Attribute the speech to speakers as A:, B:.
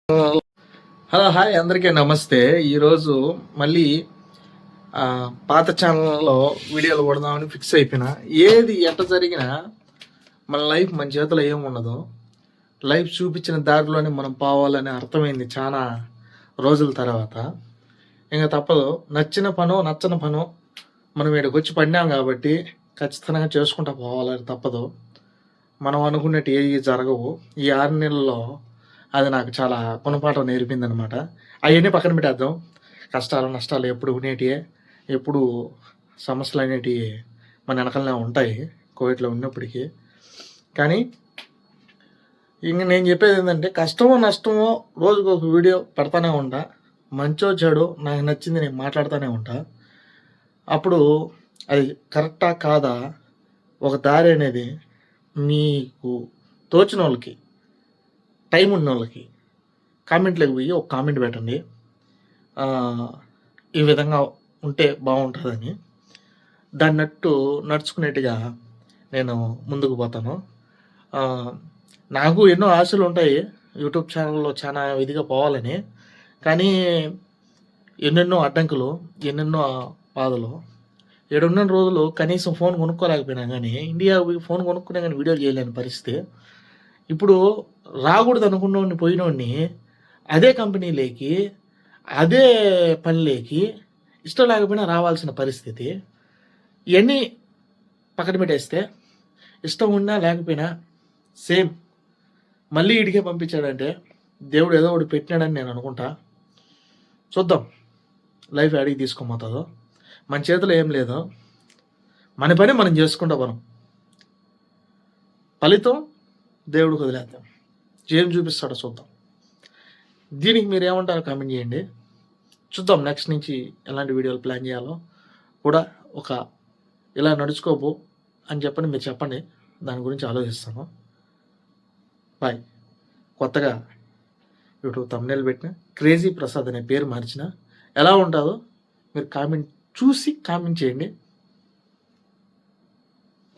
A: Hello hi అందరికీ నమస్తే. ఈరోజు మళ్ళీ పాత ఛానల్లో వీడియోలు కొడదామని ఫిక్స్ అయిపోయినా. ఏది ఎట్ట జరిగినా మన లైఫ్ మన చేతిలో ఏముండదు. లైఫ్ చూపించిన దారిలోనే మనం పోవాలని అర్థమైంది చాలా రోజుల తర్వాత. ఇంకా తప్పదు, నచ్చిన పనో నచ్చని పనో మనం ఇక్కడికి వచ్చి పడినాం కాబట్టి ఖచ్చితంగా చేసుకుంటూ పోవాలని తప్పదు. మనం అనుకున్నట్టు ఏవి జరగవు. ఈ 6 నెలల్లో అది నాకు చాలా గుణపాఠం నేర్పిందనమాట. అవన్నీ పక్కన పెట్టేద్దాం. కష్టాలు నష్టాలు ఎప్పుడు ఉండేటివే, ఎప్పుడు సమస్యలు అనేటివి మన వెనకాలనే ఉంటాయి కోవిడ్లో ఉన్నప్పటికీ. కానీ ఇంక నేను చెప్పేది ఏంటంటే, కష్టమో నష్టమో రోజుకు ఒక వీడియో పెడతానే ఉంటా. మంచో చెడు నాకు నచ్చింది నేను మాట్లాడుతూనే ఉంటా. అప్పుడు అది కరెక్టా కాదా ఒక దారి అనేది మీకు తోచిన వాళ్ళకి, టైం ఉన్న వాళ్ళకి కామెంట్లోకి పోయి ఒక కామెంట్ పెట్టండి. ఈ విధంగా ఉంటే బాగుంటుందని. దాన్నట్టు నడుచుకునేట్టుగా నేను ముందుకు పోతాను. నాకు ఎన్నో ఆశలు ఉంటాయి యూట్యూబ్ ఛానల్లో చాలా ఇదిగా పోవాలని. కానీ ఎన్నెన్నో అడ్డంకులు, ఎన్నెన్నో బాధలు. 7 రోజులు కనీసం ఫోన్ కొనుక్కోలేకపోయినా కానీ, ఇండియా ఫోన్ కొనుక్కునే కానీ వీడియోలు చేయలేని పరిస్థితి. ఇప్పుడు రాకూడదు అనుకున్నోడిని పోయినోడిని అదే కంపెనీలోకి, అదే పనిలోకి ఇష్టం లేకపోయినా రావాల్సిన పరిస్థితి. ఇవన్నీ పక్కన పెట్టేస్తే, ఇష్టం ఉన్నా లేకపోయినా సేమ్ మళ్ళీ ఇడికే పంపించాడంటే దేవుడు ఏదో ఒకటి పెట్టినాడని నేను అనుకుంటా. చూద్దాం లైఫ్ అడిగి తీసుకోబోతుందో. మన చేతిలో ఏం లేదు, మన పని మనం చేసుకుంటా మనం. ఫలితం దేవుడికి వదిలేద్దాం, ఏం చూపిస్తాడో చూద్దాం. దీనికి మీరు ఏమంటారో కామెంట్ చేయండి. చూద్దాం నెక్స్ట్ నుంచి ఎలాంటి వీడియోలు ప్లాన్ చేయాలో కూడా. ఒక ఇలా నడుచుకోబో అని చెప్పని మీరు చెప్పండి, దాని గురించి ఆలోచిస్తాను. బాయ్. కొత్తగా యూట్యూబ్ థంబ్నెయిల్ పెట్టిన, క్రేజీ ప్రసాద్ అనే పేరు మార్చిన, ఎలా ఉంటుందో మీరు చూసి కామెంట్ చేయండి.